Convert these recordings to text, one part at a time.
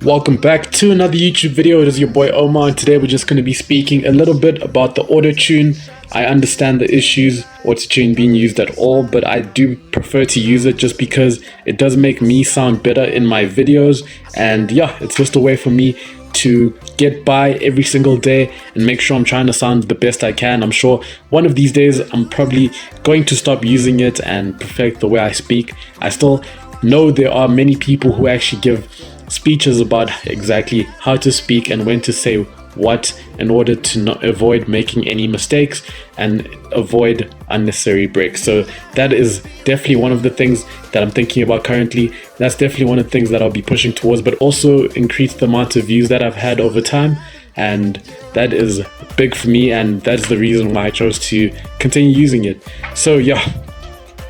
Welcome back to another YouTube video. It is your boy Omar, and today we're just going to be speaking a little bit about the autotune. I understand the issues autotune being used at all, but I do prefer to use it just because it does make me sound better in my videos. And yeah, it's just a way for me to get by every single day and make sure I'm trying to sound the best I can. I'm sure one of these days I'm probably going to stop using it and perfect the way I speak. I still know there are many people who actually give speeches about exactly how to speak and when to say what in order to not avoid making any mistakes and avoid unnecessary breaks. So that is definitely one of the things that I'm thinking about currently. That's definitely one of the things that I'll be pushing towards, but also increase the amount of views that I've had over time. And that is big for me, and that's the reason why I chose to continue using it. So yeah,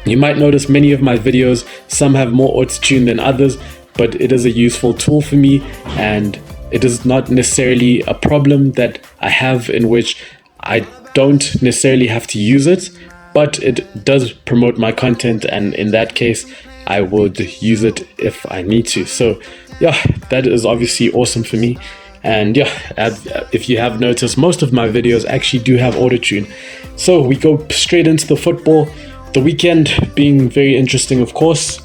you might notice many of my videos, some have more autotune than others, but it is a useful tool for me, and it is not necessarily a problem that I have in which I don't necessarily have to use it, but it does promote my content, and in that case I would use it if I need to. So yeah, that is obviously awesome for me. And yeah, if you have noticed, most of my videos actually do have autotune. So we go straight into the football. The weekend being very interesting, of course.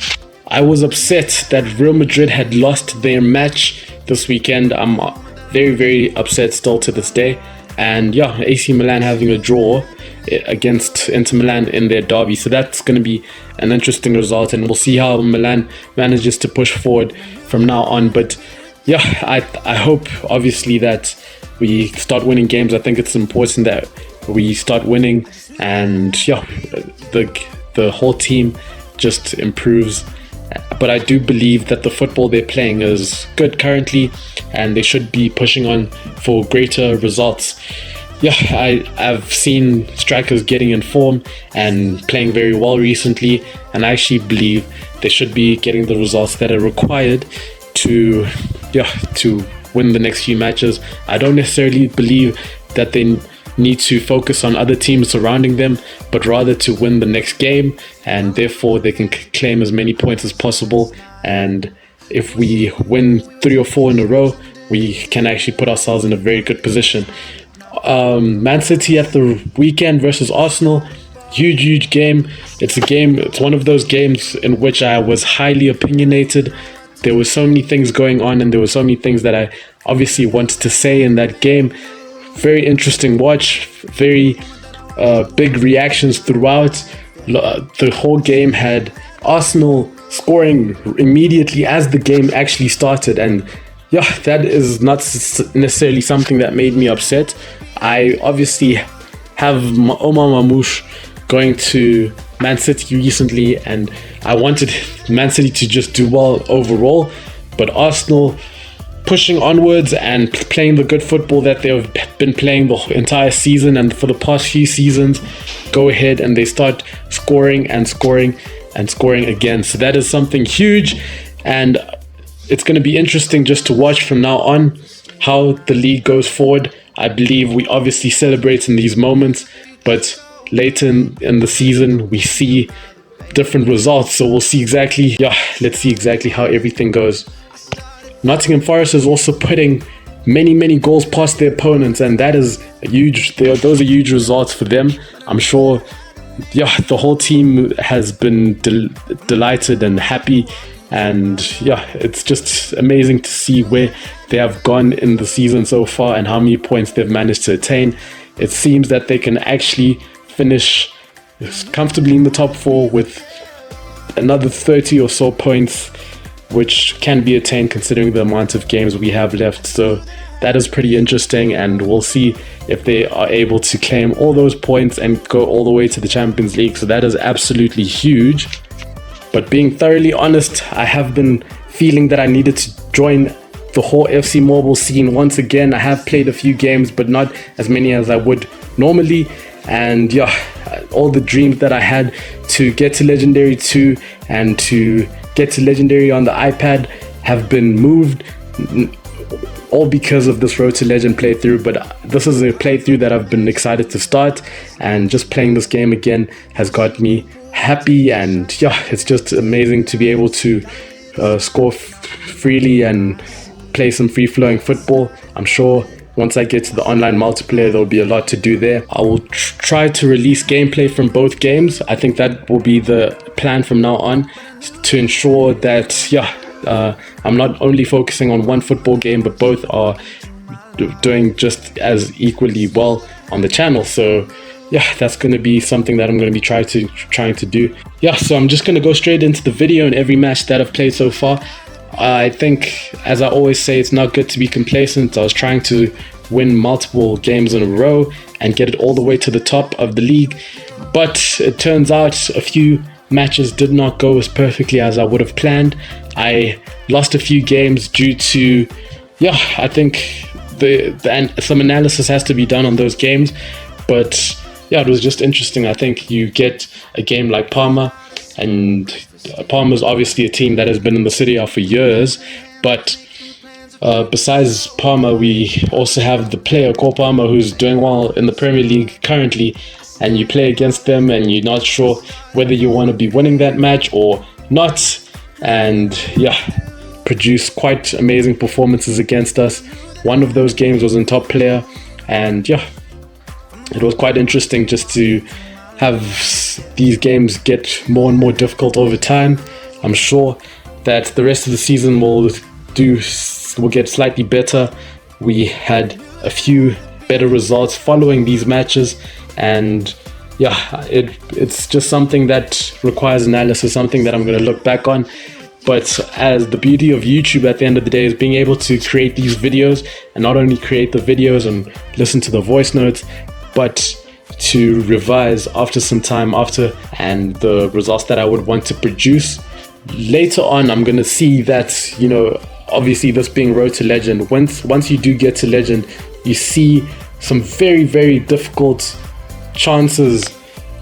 I was upset that Real Madrid had lost their match this weekend. I'm very upset still to this day. And yeah, AC Milan having a draw against Inter Milan in their derby. So that's going to be an interesting result, and we'll see how Milan manages to push forward from now on. But yeah, I hope obviously that we start winning games. I think it's important that we start winning, and yeah, the whole team just improves. But I do believe that the football they're playing is good currently, and they should be pushing on for greater results. Yeah, I've seen strikers getting in form and playing very well recently, and I actually believe they should be getting the results that are required to win the next few matches. I don't necessarily believe that they need to focus on other teams surrounding them, but rather to win the next game, and therefore they can claim as many points as possible. And if we win 3 or 4 in a row, we can actually put ourselves in a very good position. Man City at the weekend versus Arsenal, huge game. It's one of those games in which I was highly opinionated. There were so many things going on, and there were so many things that I obviously wanted to say in that game. Very interesting watch, very big reactions throughout. The whole game had Arsenal scoring immediately as the game actually started, and yeah, that is not necessarily something that made me upset. I obviously have Omar Mamouche going to Man City recently, and I wanted Man City to just do well overall, but Arsenal pushing onwards and playing the good football that they've been playing the entire season and for the past few seasons, go ahead and they start scoring again. So that is something huge, and it's going to be interesting just to watch from now on how the league goes forward. I believe we obviously celebrate in these moments, but later in the season we see different results, so let's see exactly how everything goes. Nottingham Forest is also putting many goals past their opponents, and that is huge. Those are huge results for them. I'm sure the whole team has been delighted and happy, and yeah, it's just amazing to see where they have gone in the season so far and how many points they've managed to attain. It seems that they can actually finish comfortably in the top 4 with another 30 or so points, which can be attained considering the amount of games we have left. So that is pretty interesting, and we'll see if they are able to claim all those points and go all the way to the Champions League. So that is absolutely huge. But being thoroughly honest, I have been feeling that I needed to join the whole FC Mobile scene once again. I have played a few games, but not as many as I would normally. And yeah, all the dreams that I had to get to Legendary 2 and to get to Legendary on the iPad have been moved, all because of this Road to Legend playthrough. But this is a playthrough that I've been excited to start, and just playing this game again has got me happy. And yeah, it's just amazing to be able to score freely and play some free-flowing football. I'm sure once I get to the online multiplayer, there'll be a lot to do there. I will try to release gameplay from both games. I think that will be the plan from now on, to ensure that, I'm not only focusing on one football game, but both are doing just as equally well on the channel. So yeah, that's going to be something that I'm going to be trying to do. Yeah, so I'm just going to go straight into the video and every match that I've played so far. I think, as I always say, it's not good to be complacent. I was trying to win multiple games in a row and get it all the way to the top of the league, but it turns out a few matches did not go as perfectly as I would have planned. I lost a few games due to, I think some analysis has to be done on those games, but yeah, it was just interesting. I think you get a game like Parma, and Parma's obviously a team that has been in the Serie A for years, but besides Parma, we also have the player called Parma who's doing well in the Premier League currently, and you play against them and you're not sure whether you want to be winning that match or not, and produce quite amazing performances against us. One of those games was in top player, and it was quite interesting just to have these games get more and more difficult over time. I'm sure that the rest of the season will get slightly better. We had a few better results following these matches, and it's just something that requires analysis, something that I'm going to look back on. But as the beauty of YouTube at the end of the day is being able to create these videos, and not only create the videos and listen to the voice notes, but to revise after some time after, and the results that I would want to produce later on. I'm going to see that, obviously this being road to legend, once you do get to legend, you see some very, very difficult chances.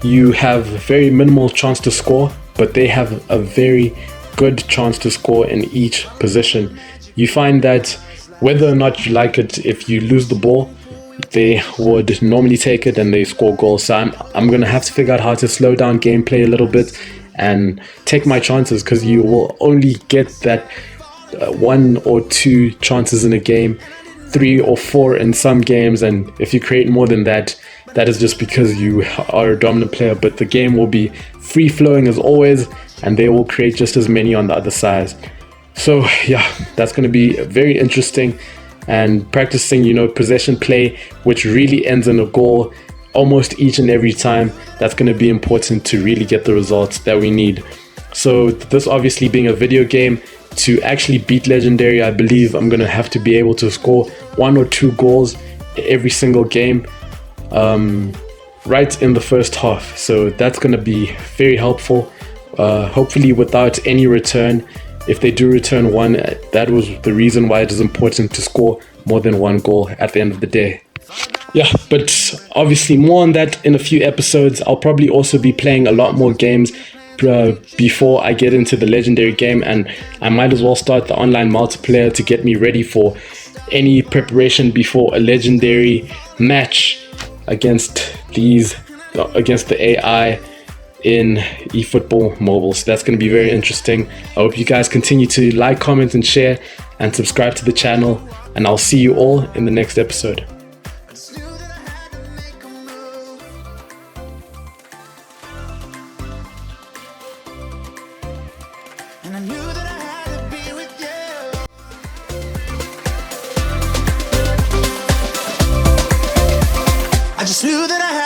You have very minimal chance to score, but they have a very good chance to score in each position. You find that whether or not you like it, if you lose the ball, they would normally take it and they score goals. So I'm going to have to figure out how to slow down gameplay a little bit and take my chances, because you will only get that 1 or 2 chances in a game, 3 or 4 in some games, and if you create more than that, that is just because you are a dominant player. But the game will be free flowing as always, and they will create just as many on the other side. So that's going to be very interesting, and practicing possession play, which really ends in a goal almost each and every time. That's going to be important to really get the results that we need. So this obviously being a video game, to actually beat legendary, I believe I'm going to have to be able to score 1 or 2 goals every single game, right in the first half. So that's going to be very helpful, hopefully without any return. If they do return one, that was the reason why it is important to score more than 1 goal at the end of the day. But obviously more on that in a few episodes. I'll probably also be playing a lot more games before I get into the legendary game, and I might as well start the online multiplayer to get me ready for any preparation before a legendary match against the AI in eFootball mobile. So that's going to be very interesting. I hope you guys continue to like, comment and share, and subscribe to the channel, and I'll see you all in the next episode. And I knew that I had to be with you. I just knew that I had